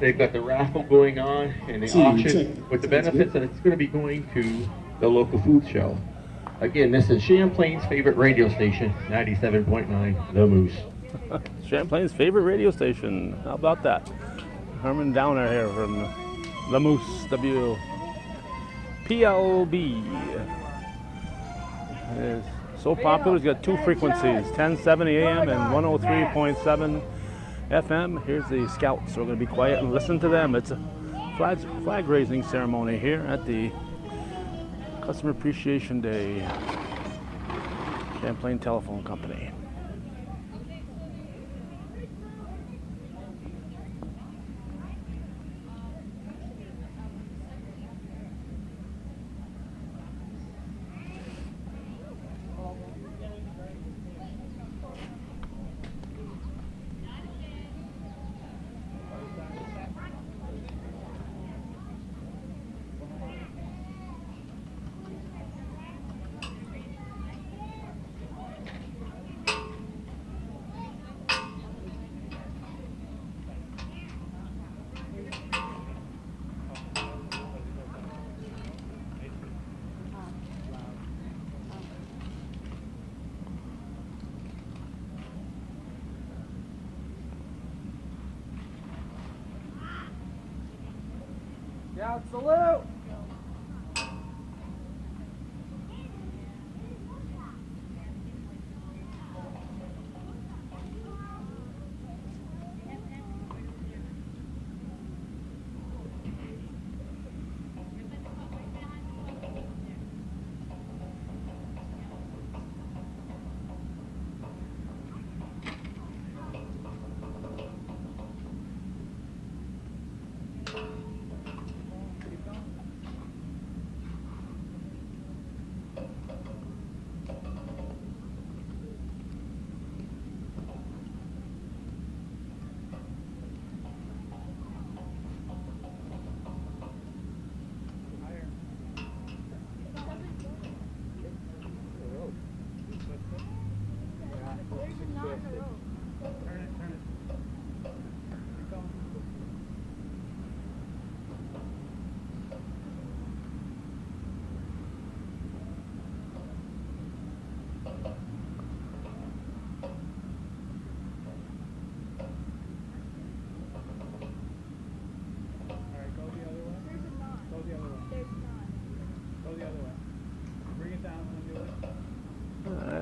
They've got the raffle going on and the auction with the benefits that it's going to be going to the local food show. Again, this is Champlain's favorite radio station, 97.9 The Moose. Champlain's favorite radio station. How about that? Herman Downer here from the Moose WPLB. It is so popular, it's got two frequencies, 1070 AM and 103.7 FM. Here's the Scouts. We're going to be quiet and listen to them. It's a flag raising ceremony here at the Customer Appreciation Day, Champlain Telephone Company. Scout salute!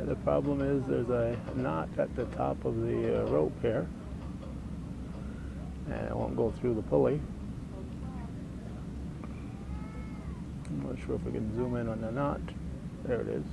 The problem is there's a knot at the top of the rope here, and it won't go through the pulley. I'm not sure if we can zoom in on the knot. There it is.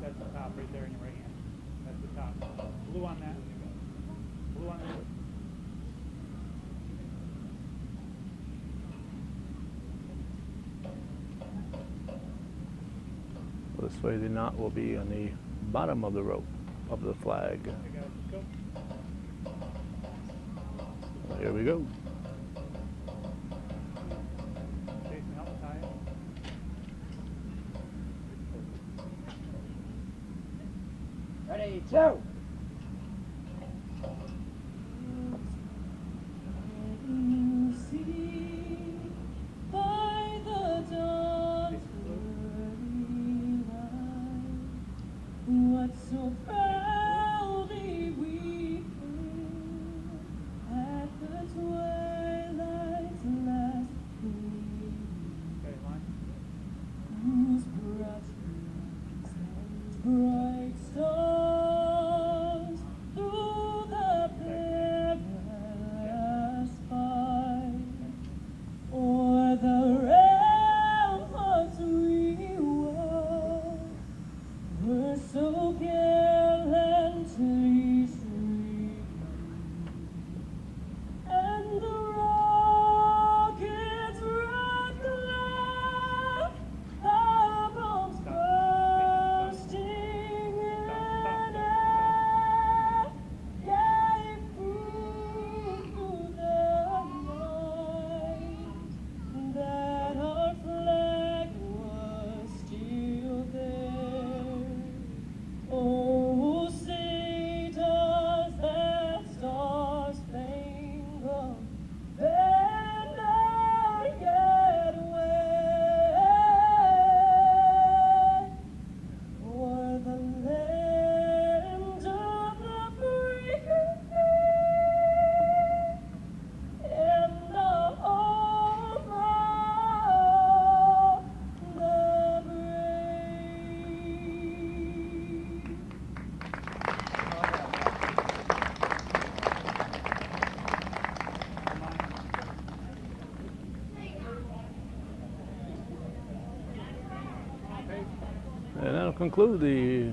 That's the top right there in your right hand. That's the top. Blue on that. Blue on that. This way the knot will be on the bottom of the rope of the flag. Here we go. Ready, two! So proudly we hailed at the twilight's last gleam, whose bright stars And that'll conclude the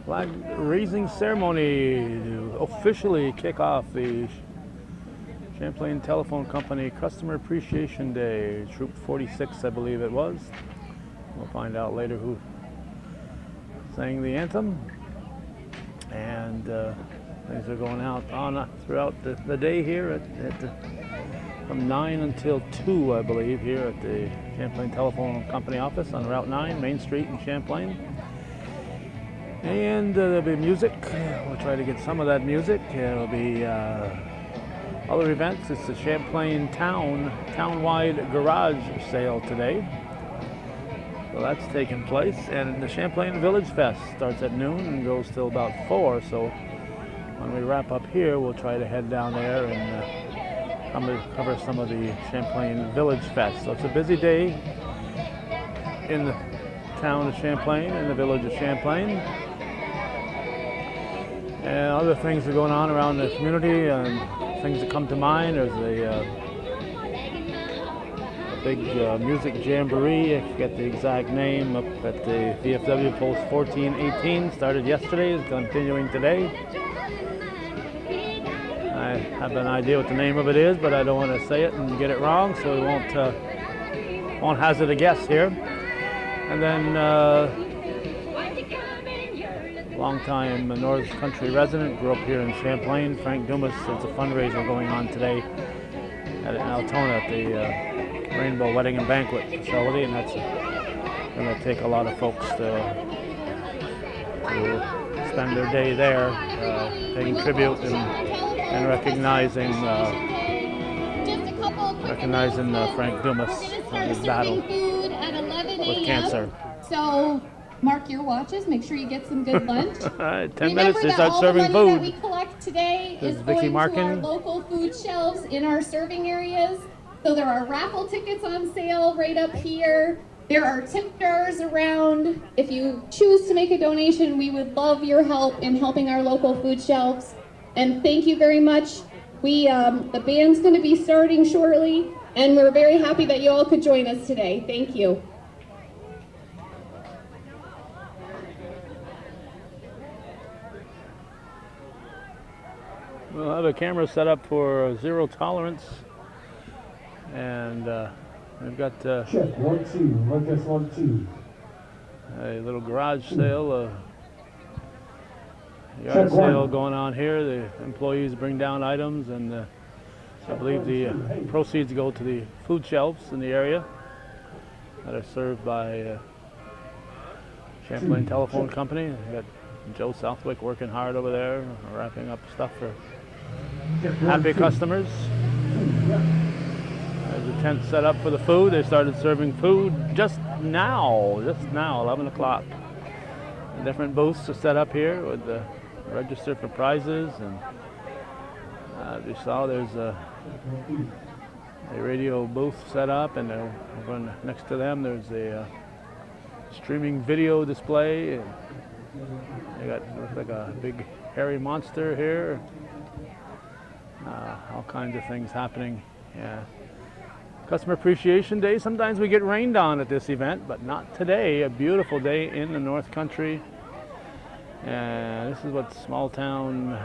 flag raising ceremony to officially kick off the Champlain Telephone Company Customer Appreciation Day. Troop 46, I believe it was. We'll find out later who sang the anthem. And things are going out on throughout the day here from 9 until 2, I believe, here at the Champlain Telephone Company office on Route 9, Main Street in Champlain. And there'll be music. We'll try to get some of that music. There'll be other events. It's the Champlain Town-wide garage sale today. So that's taking place. And the Champlain Village Fest starts at noon and goes till about 4. So when we wrap up here, we'll try to head down there and cover some of the Champlain Village Fest. So it's a busy day in the town of Champlain, in the village of Champlain. And other things are going on around the community and things that come to mind. There's a big music jamboree, I forget the exact name, up at the VFW Post 1418. Started yesterday, is continuing today. I have an idea what the name of it is, but I don't want to say it and get it wrong, so we won't hazard a guess here. And then long-time North Country resident, grew up here in Champlain, Frank Dumas. There's a fundraiser going on today in Altona at the Rainbow Wedding and Banquet facility, and that's going to take a lot of folks to spend their day there, paying tribute and recognizing Frank Dumas and his battle with cancer. So mark your watches, make sure you get some good lunch. All right, 10 minutes to start serving all the money food. that we collect today This is is Vicky going to our Markin. local food shelves in our serving areas. So there are raffle tickets on sale right up here. There are tip jars around. If you choose to make a donation, we would love your help in helping our local food shelves. And thank you very much. The band's going to be starting shortly, and we're very happy that you all could join us today. Thank you. We'll have a camera set up for zero tolerance, and we've got Check 1 2, one test 1 2. a little garage sale, yard sale going on here. The employees bring down items, and I believe the proceeds go to the food shelves in the area that are served by Champlain Telephone Company. We got Joe Southwick working hard over there, wrapping up stuff for happy customers. There's a tent set up for the food. They started serving food just now, 11 o'clock. Different booths are set up here with the register for prizes, and as you saw, there's a radio booth set up, and over next to them there's a streaming video display. They looks like a big hairy monster here. All kinds of things happening. Yeah. Customer Appreciation Day. Sometimes we get rained on at this event, but not today. A beautiful day in the North Country. And this is what small town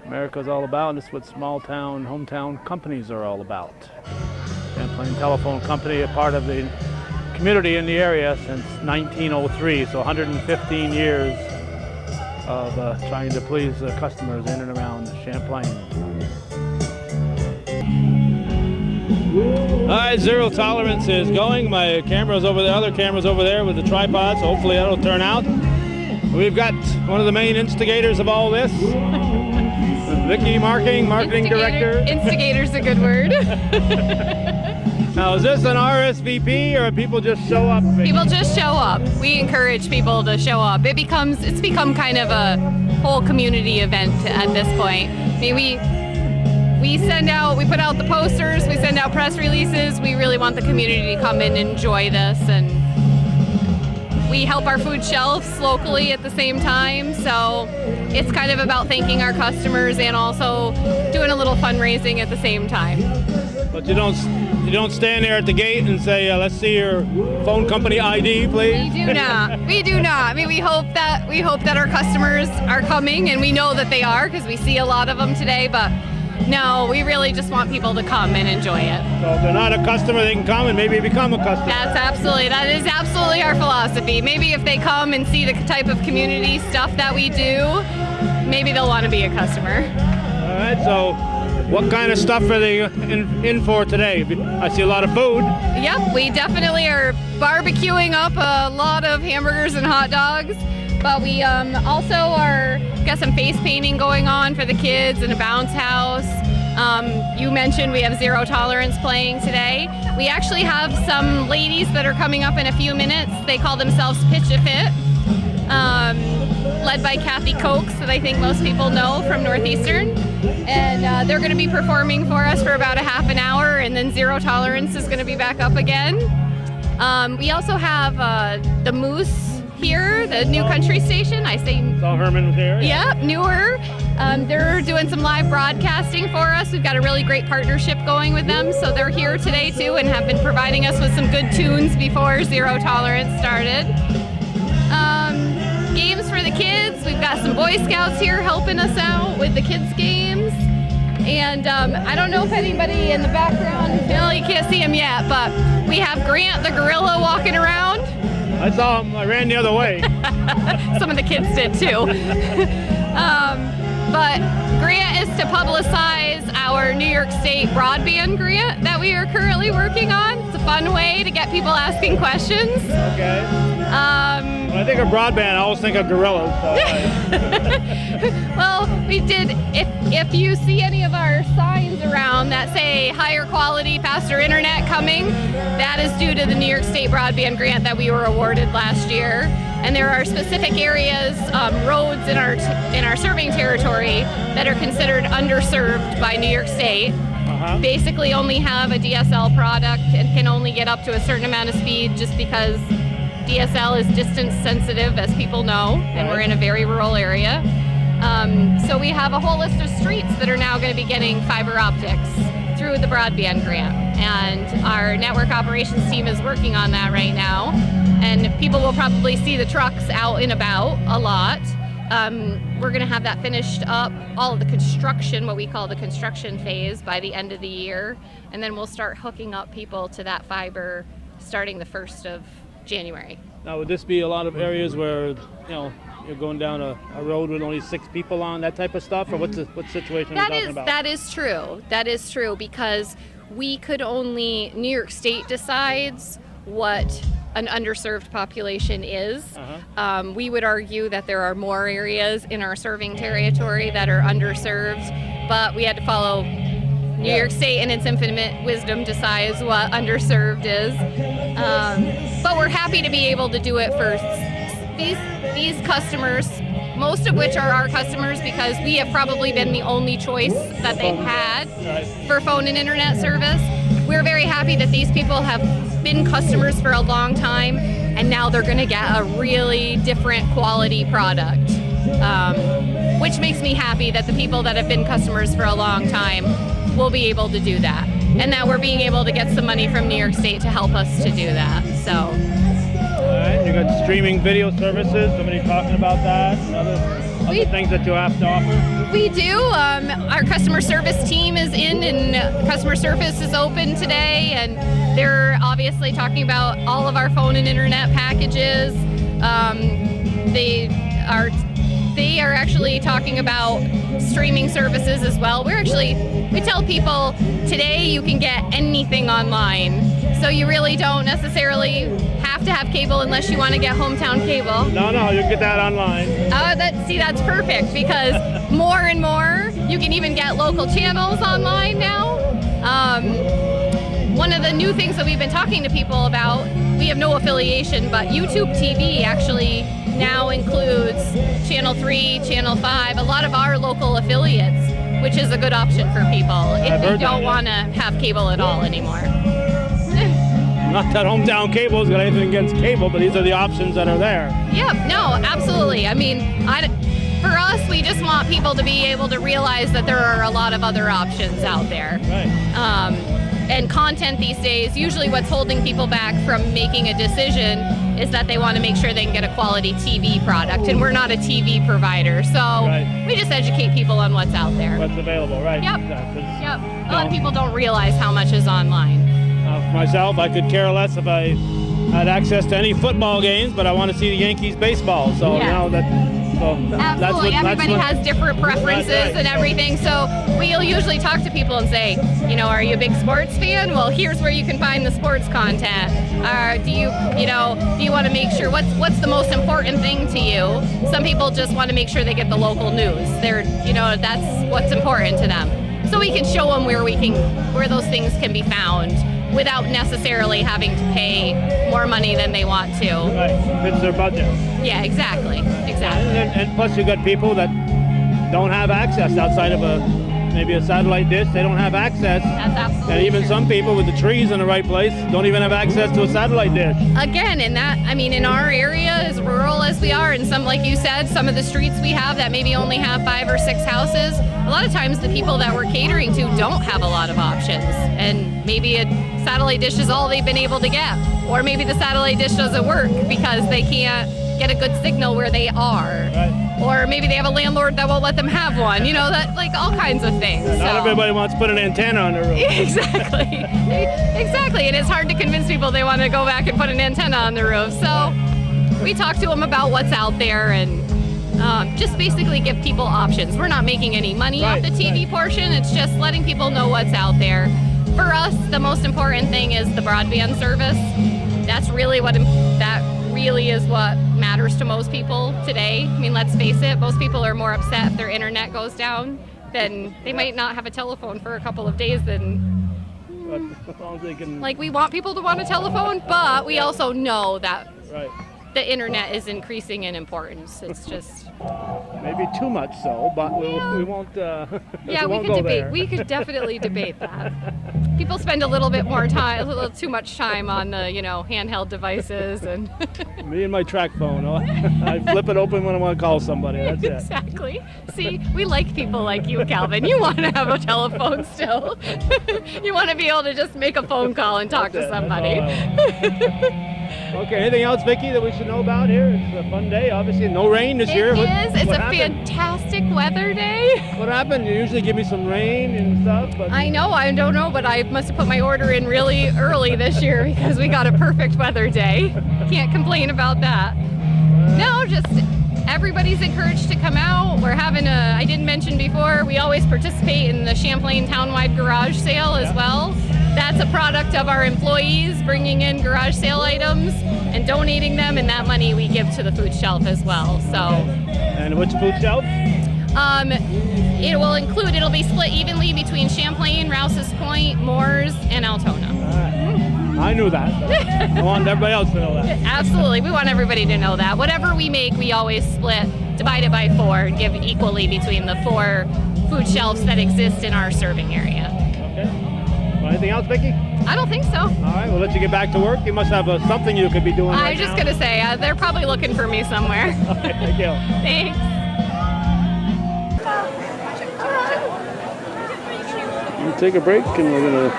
America's all about, and this is what small town, hometown companies are all about. Champlain Telephone Company, a part of the community in the area since 1903, so 115 years of trying to please the customers in and around Champlain. All right, zero tolerance is going. My camera's over there, other camera's over there with the tripods. Hopefully that'll turn out. We've got one of the main instigators of all this, Vicky Marking, marketing director. Instigator's a good word. Now, is this an RSVP or people just show up? People just show up. We encourage people to show up. It's become kind of a whole community event at this point. I mean, we put out the posters, we send out press releases. We really want the community to come in and enjoy this, and we help our food shelves locally at the same time. So it's kind of about thanking our customers and also doing a little fundraising at the same time. But you don't You don't stand there at the gate and say, let's see your phone company ID, please? We do not. We do not. I mean, we hope that our customers are coming, and we know that they are because we see a lot of them today, but no, we really just want people to come and enjoy it. So if they're not a customer, they can come and maybe become a customer. That is absolutely our philosophy. Maybe if they come and see the type of community stuff that we do, maybe they'll want to be a customer. All right, so what kind of stuff are they in for today? I see a lot of food. Yep, we definitely are barbecuing up a lot of hamburgers and hot dogs, but we also got some face painting going on for the kids and a bounce house. You mentioned we have Zero Tolerance playing today. We actually have some ladies that are coming up in a few minutes. They call themselves Pitch a Fit, led by Kathy Cokes, that I think most people know from Northeastern. And they're going to be performing for us for about a half an hour, and then Zero Tolerance is going to be back up again. We also have the Moose here, the new country station. I say Saw Herman there. Yep, newer. They're doing some live broadcasting for us. We've got a really great partnership going with them, so they're here today too and have been providing us with some good tunes before Zero Tolerance started. Games for the kids. We've got some Boy Scouts here helping us out with the kids' games. And I don't know if anybody in the background, well, you can't see him yet, but we have Grant the gorilla walking around. I saw him. I ran the other way. Some of the kids did too. But Grant is to publicize our New York State broadband grant that we are currently working on. It's a fun way to get people asking questions. Okay. When I think of broadband, I always think of gorillas. So Well, we did. If you see any of our signs around that say higher quality, faster internet coming, that is due to the New York State broadband grant that we were awarded last year. And there are specific areas, roads in our serving territory that are considered underserved by New York State. Basically, only have a DSL product and can only get up to a certain amount of speed, just because DSL is distance sensitive, as people know, and we're in a very rural area. So we have a whole list of streets that are now going to be getting fiber optics through the broadband grant. And our network operations team is working on that right now. And people will probably see the trucks out and about a lot. We're going to have that finished up, all of the construction, what we call the construction phase, by the end of the year. And then we'll start hooking up people to that fiber starting the 1st of January. now, would this be a lot of areas where, you're going down a road with only 6 people on, that type of stuff, or what situation are you talking about? That is true. That is true, because we could only, New York State decides what an underserved population is. We would argue that there are more areas in our serving territory that are underserved, but we had to follow New York State in its infinite wisdom decides what underserved is. But we're happy to be able to do it for these customers, most of which are our customers because we have probably been the only choice that they've had for phone and internet service. We're very happy that these people have been customers for a long time, and now they're going to get a really different quality product, which makes me happy that the people that have been customers for a long time will be able to do that, and that we're being able to get some money from New York State to help us to do that. So. All right, you got streaming video services. Somebody talking about that and other things that you have to offer? We do. Our customer service team is in, and customer service is open today, and they're obviously talking about all of our phone and internet packages. They are actually talking about streaming services as well. We tell people today you can get anything online. So you really don't necessarily have to have cable unless you want to get hometown cable. No, you can get that online. That's perfect, because more and more, you can even get local channels online now. One of the new things that we've been talking to people about, we have no affiliation, but YouTube TV actually now includes Channel 3, Channel 5, a lot of our local affiliates, which is a good option for people if you don't want to have cable at all anymore. Not that hometown cable's got anything against cable, but these are the options that are there. Yep, no, absolutely. I mean, for us, we just want people to be able to realize that there are a lot of other options out there. Right. and content these days, usually what's holding people back from making a decision is that they want to make sure they can get a quality TV product, and we're not a TV provider, so Right. we just educate people on what's out there. What's available, right? Yep. Exactly. Yep. A lot of people don't realize how much is online. For myself, I could care less if I had access to any football games, but I want to see the Yankees baseball. So Yeah. you know that. So Absolutely. Everybody has different preferences Right. and everything. So we'll usually talk to people and say, you know, are you a big sports fan? Well, here's where you can find the sports content. Do you want to make sure what's the most important thing to you? Some people just want to make sure they get the local news. That's what's important to them. So we can show them where those things can be found without necessarily having to pay more money than they want to. Right. Fits their budget. Yeah, exactly. And plus you got people that don't have access outside of maybe a satellite dish. They don't have access. That's absolutely And even true. some people with the trees in the right place don't even have access to a satellite dish. Again, in our area, as rural as we are, and some, like you said, some of the streets we have that maybe only have 5 or 6 houses, a lot of times the people that we're catering to don't have a lot of options. And maybe a satellite dish is all they've been able to get. Or maybe the satellite dish doesn't work because they can't get a good signal where they are. Right. Or maybe they have a landlord that won't let them have one. You know, that, like, all kinds of things. Not So- everybody wants to put an antenna on their roof. Exactly. Exactly. And it's hard to convince people they want to go back and put an antenna on the roof. So we talk to them about what's out there and just basically give people options. We're not making any money off the TV portion. It's just letting people know what's out there. For us, the most important thing is the broadband service. That's really what matters to most people today. I mean, let's face it, most people are more upset if their internet goes down than they might not have a telephone for a couple of days than As long as they can. like we want people to want a telephone, but we also know that Right. the internet is increasing in importance. It's just Maybe too much so, but we won't. yeah, we won't could go debate. there. We could definitely debate that. People spend a little bit more time, a little too much time on the handheld devices and Me and my track phone. I flip it open when I want to call somebody. That's it. exactly. See, we like people like you, Calvin. You want to have a telephone still. You want to be able to just make a phone call and talk to That's all somebody. Okay, anything else, Vicki, that we should know about here? It's a fun day. Obviously, no rain this year. It is. It's what a happened? fantastic weather day. What happened? You usually give me some rain and stuff, but I know, I don't know, but I must have put my order in really early this year because we got a perfect weather day. Can't complain about that. No, just everybody's encouraged to come out. We're having I didn't mention before, we always participate in the Champlain townwide garage sale as well. That's a product of our employees bringing in garage sale items and donating them, and that money we give to the food shelf as well. So. And which food shelf? It'll be split evenly between Champlain, Rouse's Point, Moores, and Altona. I knew that. I want everybody else to know that. Absolutely, we want everybody to know that. Whatever we make, we always divide it by 4, and give equally between the 4 food shelves that exist in our serving area. Okay. Well, anything else, Vicki? I don't think so. All right, we'll let you get back to work. You must have something you could be doing I right was just now. gonna say, they're probably looking for me somewhere. Okay, thank you. Thanks. We'll take a break and we're gonna.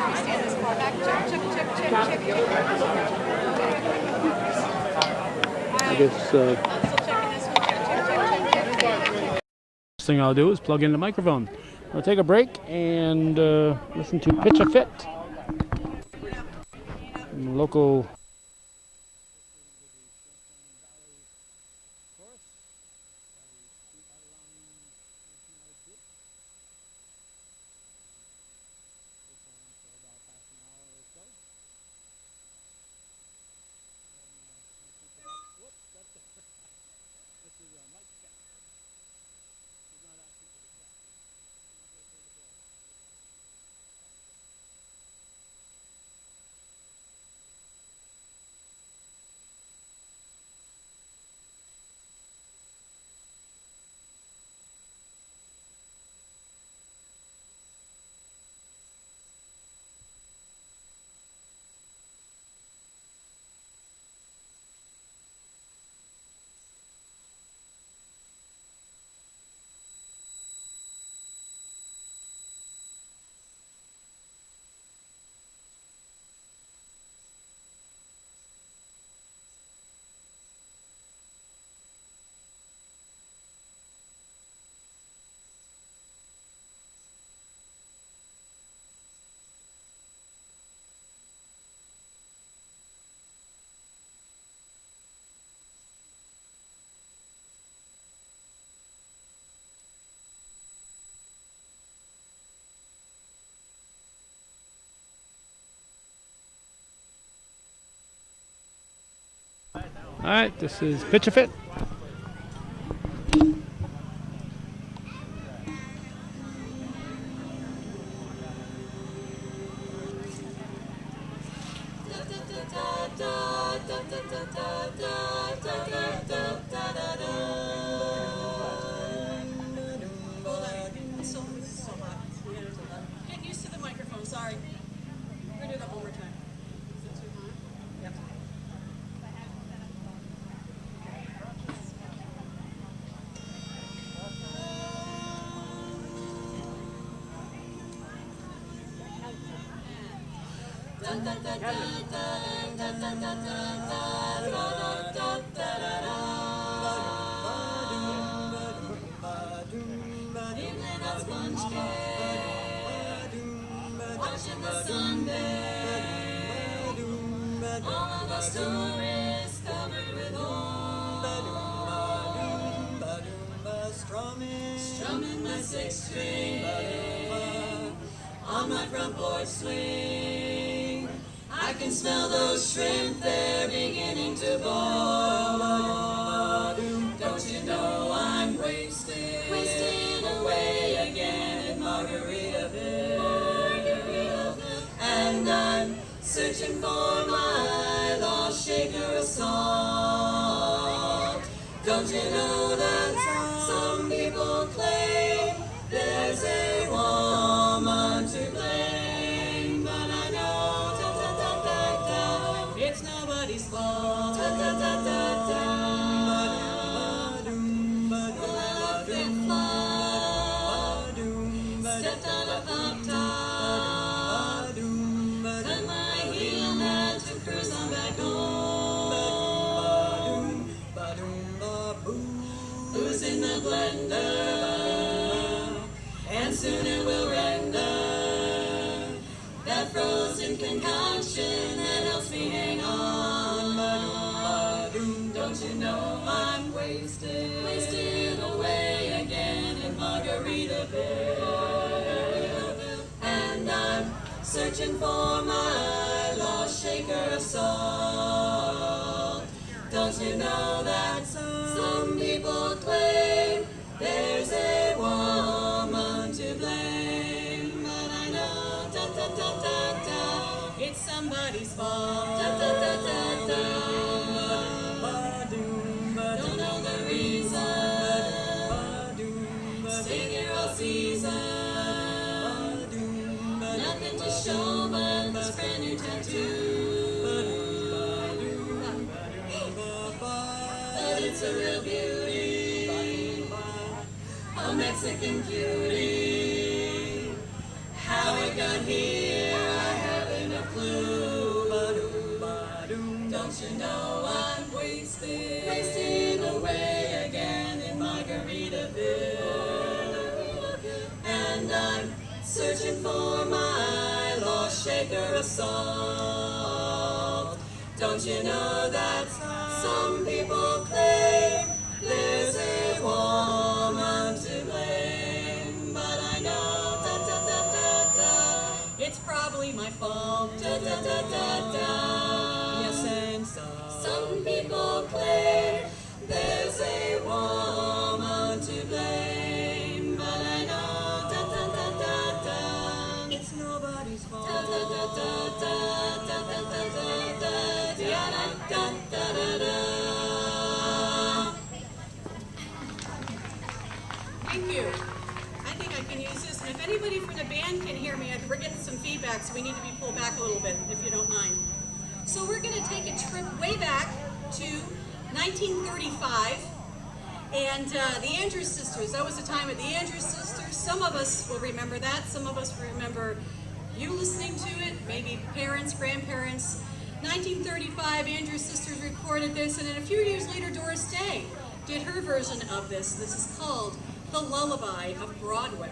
I guess. First thing I'll do is plug in the microphone. We'll take a break and listen to Pitch a Fit. Local. All right, this is Pitch a Fit. Get used to the microphone, sorry. We're gonna do that one more time. Is it too high? Yep. Watching the sun bathe, all of the stories covered with gold. Strumming my sixth string on my front porch swing. I can smell those shrimp, they're beginning to boil. Don't you know I'm wasting away again in Margaritaville. And I'm searching for my lost shaker of salt. Don't you know that some people claim there's a woman to blame? But I know it's nobody's fault. Well, I flip-flop, stepped on a pop top, cut my heel had to cruise on back home. Booze in the blender, and soon it will render that frozen concoction that helps me hang on. Don't you know I'm wasting away again in Margaritaville. And I'm searching for my lost shaker of salt. Don't you know that some people claim there's a woman to blame? But I know it's somebody's fault. Don't know the reason. Stay here all season. Nothing to show but this brand new tattoo. But it's a real beauty, a Mexican cutie. How it got here, I haven't a clue. Don't you know I'm wasting away again in Margaritaville. And I'm searching for my lost shaker of salt. Don't you know that some people claim there's a woman to blame? But I know it's probably my fault. Yes, and some people claim there's a woman to blame. But I know it's nobody's fault. Thank you. I think I can use this, and if anybody from the band can hear me, we're getting some feedback, so we need to be pulled back a little bit, if you don't mind. So we're going to take a trip way back to 1935, and the Andrews Sisters. That was the time of the Andrews Sisters. Some of us will remember that. Some of us remember you listening to it, maybe parents, grandparents. 1935, Andrews Sisters recorded this, and then a few years later, Doris Day did her version of this. This is called The Lullaby of Broadway.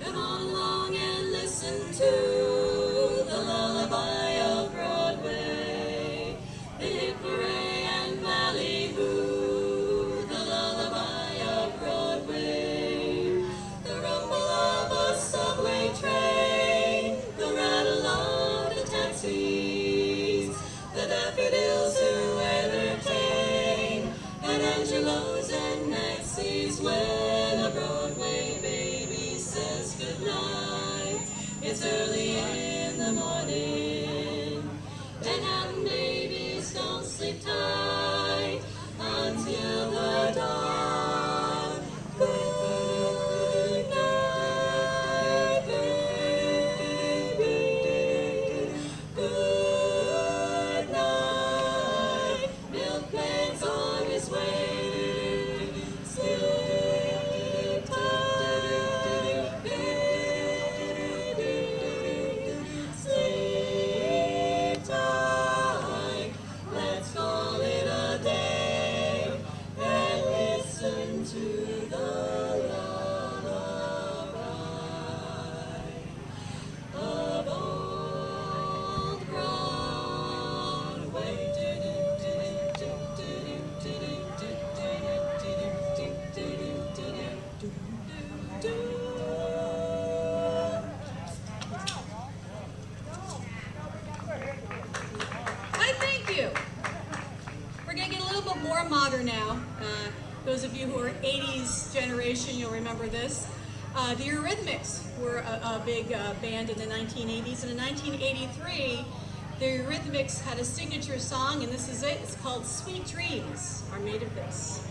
Come on along and listen to the lullaby of Broadway. The Hickory and Ballyhoo, the lullaby of Broadway. your lows and nightsies when a Broadway baby says goodnight. It's early in the morning, Manhattan babies don't sleep tight until the dawn. Good night, baby. Good night. Milkman's on his way. Sleep tight, baby. Sleep tight. Let's call it a day and listen to the lullaby of old Broadway. I thank you. We're going to get a little bit more modern now. Those of you who are 80s generation, you'll remember this. The Eurythmics were a big band in the 1980s. And in 1983, the Eurythmics had a signature song, and this is it. It's called Sweet Dreams Are Made of This.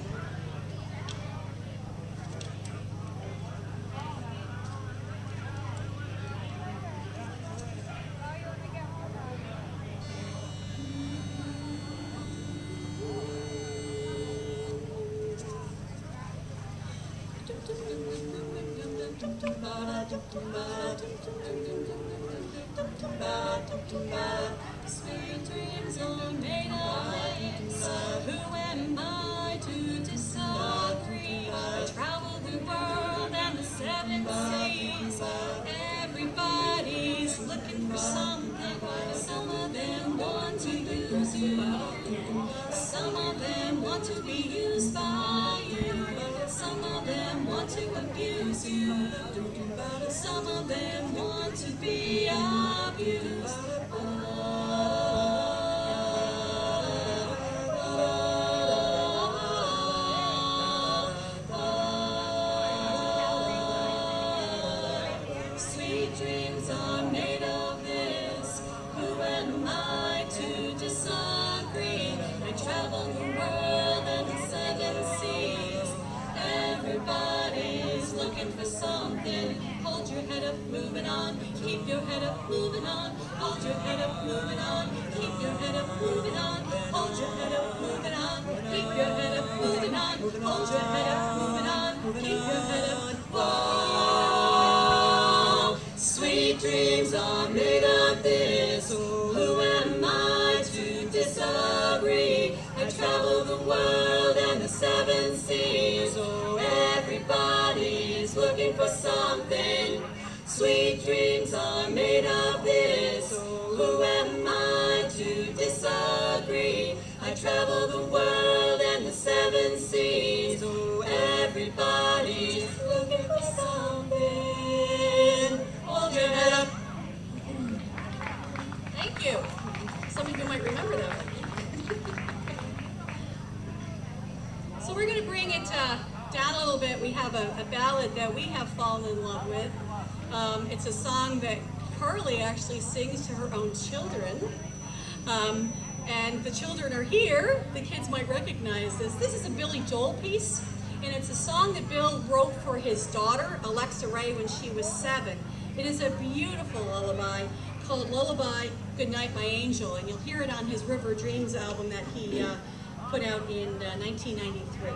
Sweet dreams are made of this. Who am I to disagree? I travel the world and the seven seas. Everybody's looking for something. Some of them want to use you. Some of them want to be used by you. Some of them want to abuse you. Some of them want to be abused. Sweet dreams are made of this. Who am I to disagree? I travel the world and the seven seas. Everybody's looking for something. Hold your head up, moving on. Keep your head up, moving on. Hold your head up, moving on. Keep your head up, moving on. Hold your head up, moving on. Keep your head up, moving on. Hold your head up, moving on. Keep your head up. Whoa. Sweet dreams are made of this. Who am I to disagree? I travel the world and the seven seas. Everybody's looking for something. Sweet dreams are made of this. Who am I to disagree? I travel the world and the seven seas. Everybody's looking for something. Hold your head up. Thank you. Some of you might remember that. So we're going to bring it down a little bit. We have a ballad that we have fallen in love with. It's a song that Carly actually sings to her own children. And the children are here. The kids might recognize this. This is a Billy Joel piece, and it's a song that Bill wrote for his daughter, Alexa Ray, when she was 7. It is a beautiful lullaby called Lullaby, Goodnight My Angel, and you'll hear it on his River Dreams album that he put out in 1993.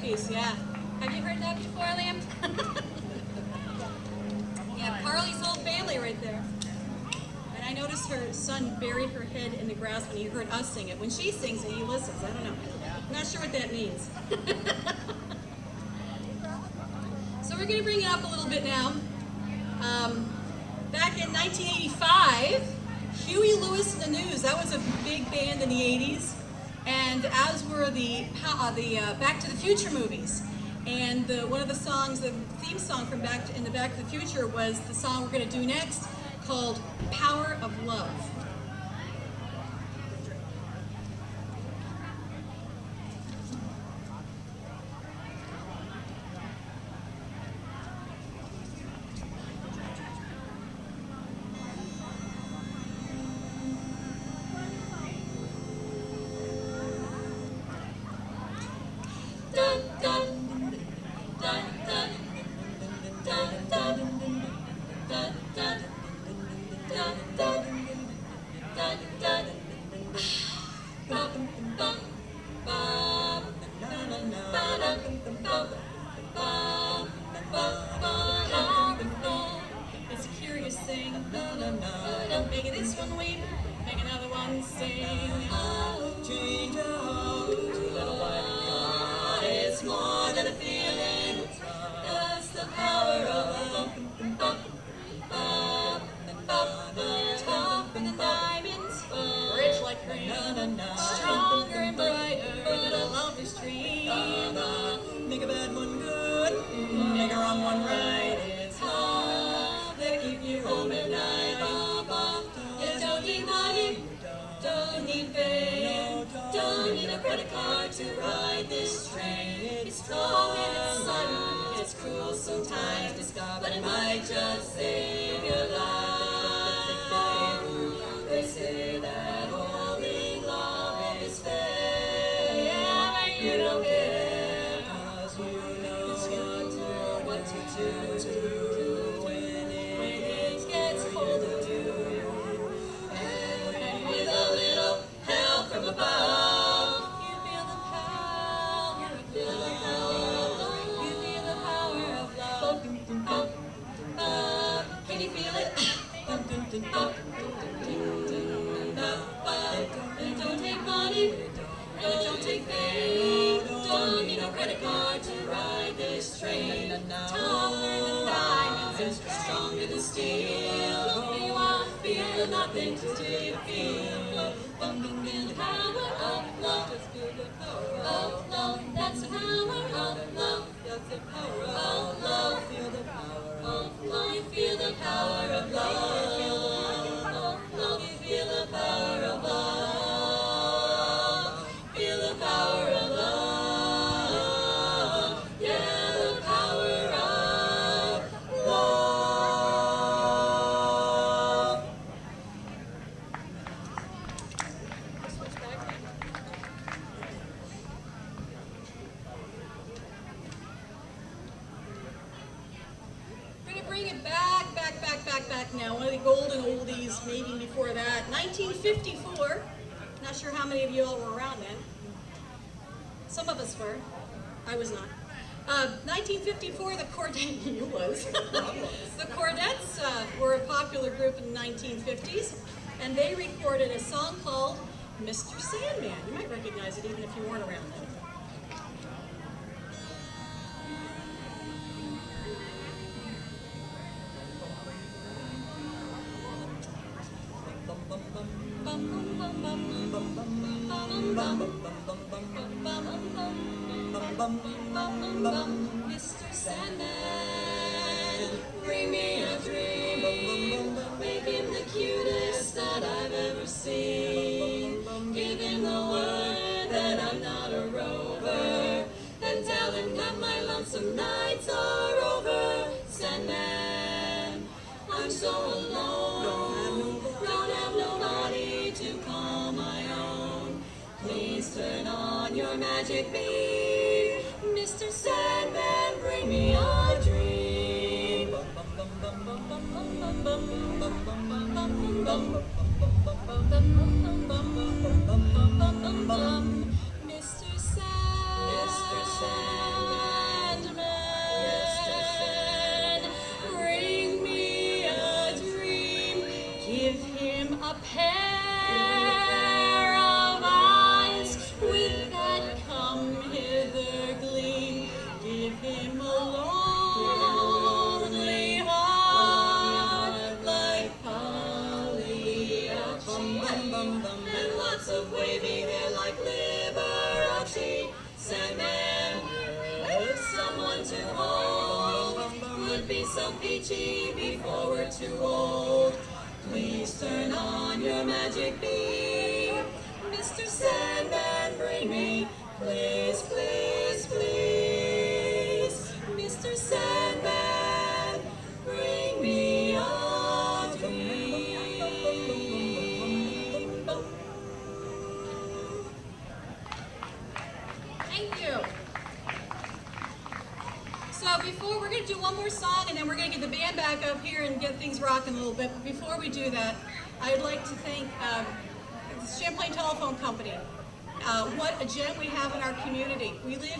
cookies, yeah. Have you heard that before, Liam? Yeah, Carly's whole family right there. And I noticed her son buried her head in the grass when he heard us sing it. When she sings it, he listens. I don't know. I'm not sure what that means. So we're going to bring it up a little bit now. Back in 1985, Huey Lewis and the News, that was a big band in the 80s. And as were the Back to the Future movies. And one of the songs, the theme song from Back to the Future was the song we're going to do next, called Power of Love. It's a curious thing. Make this one weep, make another one sing. Change your heart to little white. It's more than a feeling. That's the power of tougher than diamonds, rich like cream, stronger and brighter than a lover's dream. Make a bad one good, make a wrong one right. It's love that keep you home at night. You don't need money, don't need fame, don't need a credit card to ride this train. It's strong and it's sudden, it's cruel sometimes, but it might just save your life. They say that only love is fair, but you don't care, 'cause you know what to do when it gets cold to do. And with a little help from above, you feel the power of love. You feel the power of love. Can you feel it? It don't take money, and it don't take fame. Don't need a credit card to ride this train. Tougher than diamonds and stronger than steel. You won't feel nothing till you feel the power of love. Just feel the power of love. That's the power of love. That's the power of love. Feel the power of love. You feel the power of love. You feel the power of love. Feel the power of love. Yeah, the power of love. Switch back. We're gonna bring it back now. One of the golden oldies, maybe before that. 1954. Not sure how many of you all were around then. Some of us were. I was not. 1954, the Cordettes, you was. The Cordettes were a popular group in the 1950s, and they recorded a song called Mr. Sandman. You might recognize it even if you weren't around then. Mr. Sandman, bring me a dream. Make him the cutest that I've ever seen. Give him the word that I'm not a rover, and tell him that my lonesome nights are over. Sandman, I'm so alone, don't have nobody to call my own. Please turn on your magic beam. Mr. Sandman, bring me a dream. Mr. Sandman, of wavy hair like Liberace. Sandman, with someone to hold, would be so peachy before we're too old. Please turn on your magic beam, Mr. Sandman, bring me, please, please, please. Mr. Sandman, bring me a dream. Thank you. So before, we're going to do one more song and then we're going to get the band back up here and get things rocking a little bit. But before we do that, I'd like to thank the Champlain Telephone Company. What a gem we have in our community. We live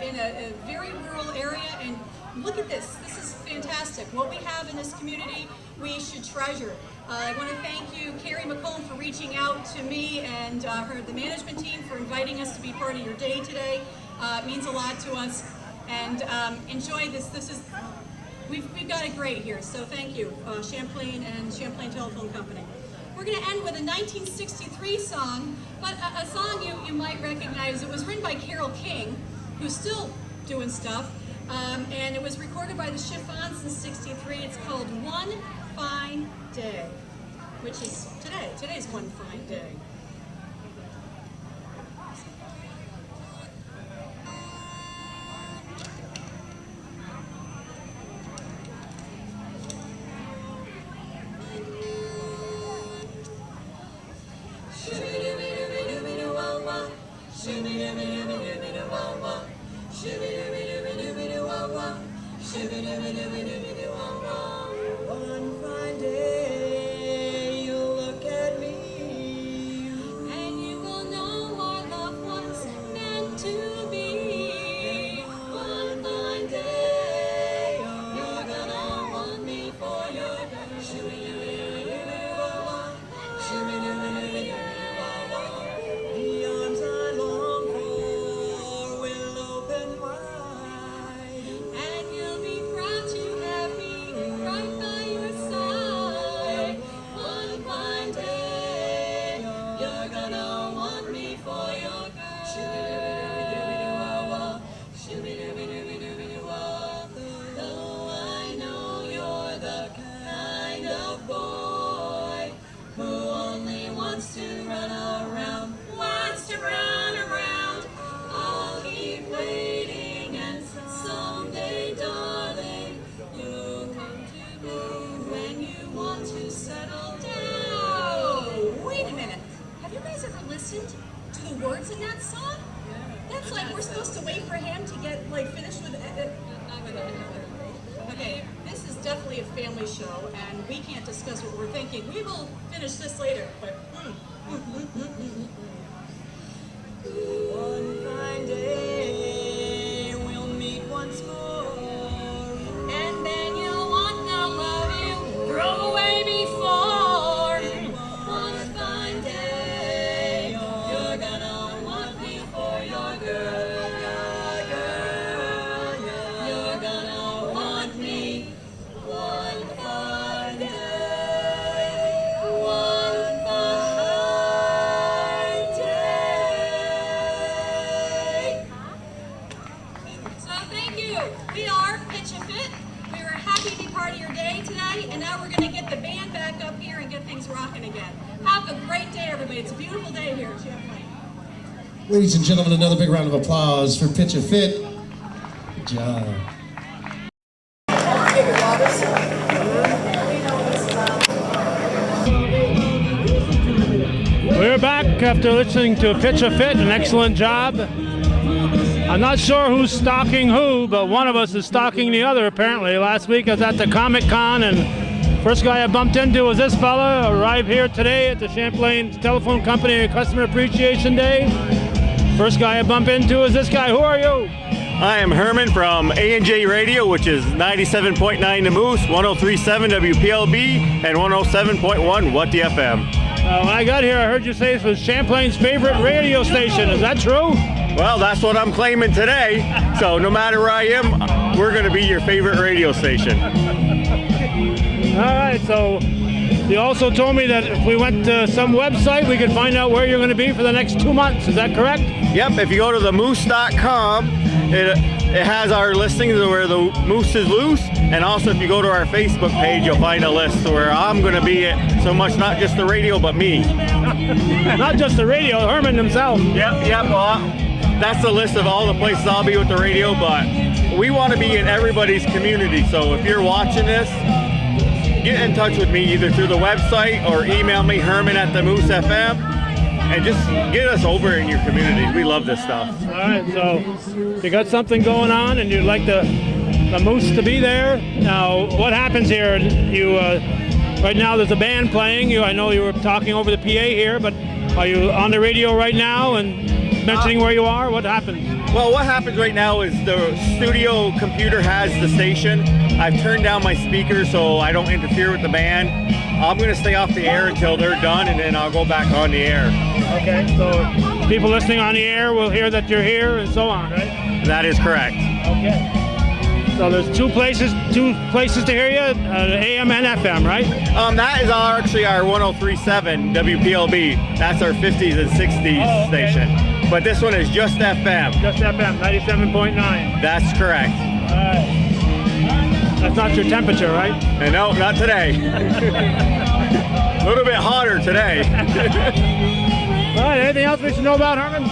in a very rural area, and look at this. This is fantastic. What we have in this community, we should treasure. I want to thank you, Carrie McComb, for reaching out to me and the management team for inviting us to be part of your day today. It means a lot to us. And enjoy this. We've got it great here. So thank you, Champlain and Champlain Telephone Company. We're going to end with a 1963 song, but a song you might recognize. It was written by Carole King, who's still doing stuff, and it was recorded by the Chiffons in '63. It's called One Fine Day, which is today. Today's one fine day. One fine day, you'll look at me, and you will know our love was meant to be. One fine day, you're gonna want me for your the arms I long for will open wide, and you'll be proud to have me right by your side. One fine day, you're gonna want me for your girl. Though I know you're the kind of boy who only wants to run around, I'll keep waiting, and someday, darling, you'll come to me when you want to settle down. Wait a minute. Have you guys ever listened to the words in that song? That's like we're supposed to wait for him to get finished with it. Okay, this is definitely a family show, and we can't discuss what we're thinking. We will finish this later, but. One fine day, we'll meet once more, and then you'll want the love you threw away before. One fine day, you're gonna want me for your girl. You're gonna want me. One fine day, one fine day. So thank you. We are Pitch a Fit. We were happy to be part of your day today, and now we're going to get the band back up here and get things rocking again. Have a great day, everybody. It's a beautiful day here at Champlain. Ladies and gentlemen, another big round of applause for Pitch a Fit. Good job. We're back after listening to Pitch a Fit. An excellent job. I'm not sure who's stalking who, but one of us is stalking the other, apparently. Last week I was at the Comic-Con, and first guy I bumped into was this fella. Arrived here today at the Champlain Telephone Company Customer Appreciation Day. First guy I bump into is this guy. Who are you? I am Herman from A&J Radio, which is 97.9 The Moose, 103.7 WPLB, and 107.1 What the FM. When I got here, I heard you say this was Champlain's favorite radio station. Is that true? Well, that's what I'm claiming today. So no matter where I am, we're going to be your favorite radio station. All right, so You also told me that if we went to some website, we could find out where you're going to be for the next 2 months. Is that correct? Yep, if you go to themoose.com, it has our listings of where the moose is loose, and also if you go to our Facebook page, you'll find a list where I'm going to be at so much, not just the radio, but me. Not just the radio, Herman himself. Yep, well, that's the list of all the places I'll be with the radio, but we want to be in everybody's community, so if you're watching this, get in touch with me either through the website or email me, Herman@themoose.fm, and just get us over in your community. We love this stuff. All right, so you got something going on and you'd like the moose to be there. Now, what happens here? You right now there's a band playing. I know you were talking over the PA here, but are you on the radio right now and mentioning where you are? What happens? Well, what happens right now is the studio computer has the station. I've turned down my speakers so I don't interfere with the band. I'm going to stay off the air until they're done, and then I'll go back on the air. Okay, so people listening on the air will hear that you're here and so on, right? That is correct. Okay. So there's two places to hear you, AM and FM, right? That is actually our 103.7 WPLB. That's our 50s and 60s station. But this one is just FM. Just FM, 97.9. That's correct. All right. That's not your temperature, right? No, not today. A little bit hotter today. All right, anything else we should know about Herman?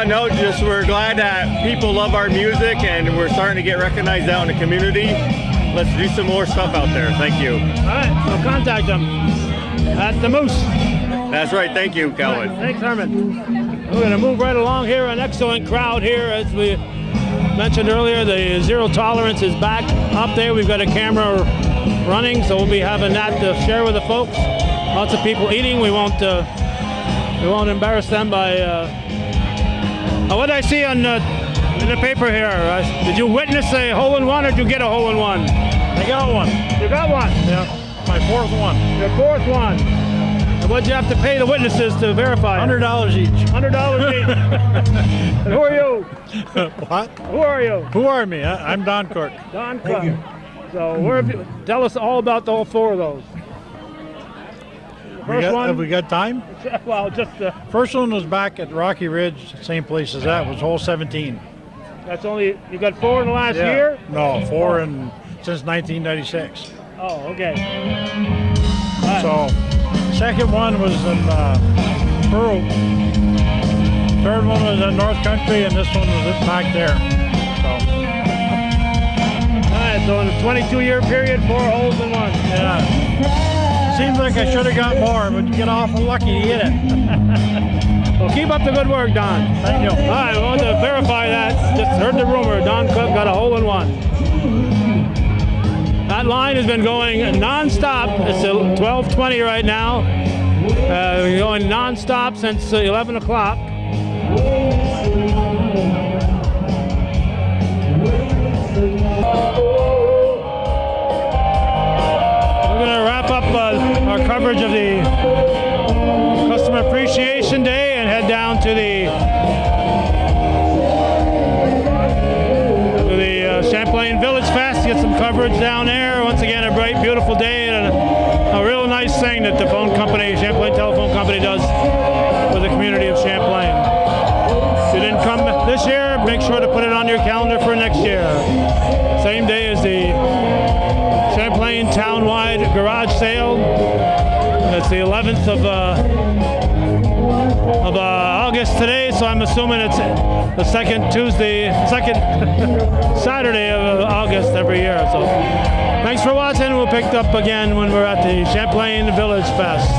No, just we're glad that people love our music and we're starting to get recognized out in the community. Let's do some more stuff out there. Thank you. All right, so contact them at the Moose. That's right. Thank you, Calvin. Right, thanks, Herman. We're going to move right along here. An excellent crowd here. As we mentioned earlier, the Zero Tolerance is back up there. We've got a camera running, so we'll be having that to share with the folks. Lots of people eating. We won't embarrass them by... what did I see in the paper here? Did you witness a hole-in-one or did you get a hole-in-one? I got one. You got one? Yeah, my fourth one. Your fourth one. And what'd you have to pay the witnesses to verify? $100 each. $100 each. And who are you? What? Who are you? Who are me? I'm Don Cook. Don Cook. So where have you, tell us all about all four of those. Have we got time? Well, just first one was back at Rocky Ridge, same place as that, was hole 17. That's only, you got four in the last year? No, four since 1996. Oh, okay. Right. So, second one was in Pearl. Third one was in North Country, and this one was back there. All right, so in a 22-year period, 4 holes in one. Yeah. Seems like I should have got more, but you get awful lucky to hit it. Well, keep up the good work, Don. Thank you. All right, we want to verify that. Just heard the rumor. Don Cook got a hole in one. That line has been going non-stop. It's 12:20 right now. Going non-stop since 11 o'clock. Our coverage of the Customer Appreciation Day and head down to the Champlain Village Fest, get some coverage down there. Once again, a bright, beautiful day and a real nice thing that the phone company, Champlain Telephone Company, does for the community of Champlain. If you didn't come this year, make sure to put it on your calendar for next year. Same day as the Champlain Townwide Garage Sale. It's the 11th of August today, so I'm assuming it's the second Saturday of August every year. So thanks for watching. We'll pick up again when we're at the Champlain Village Fest.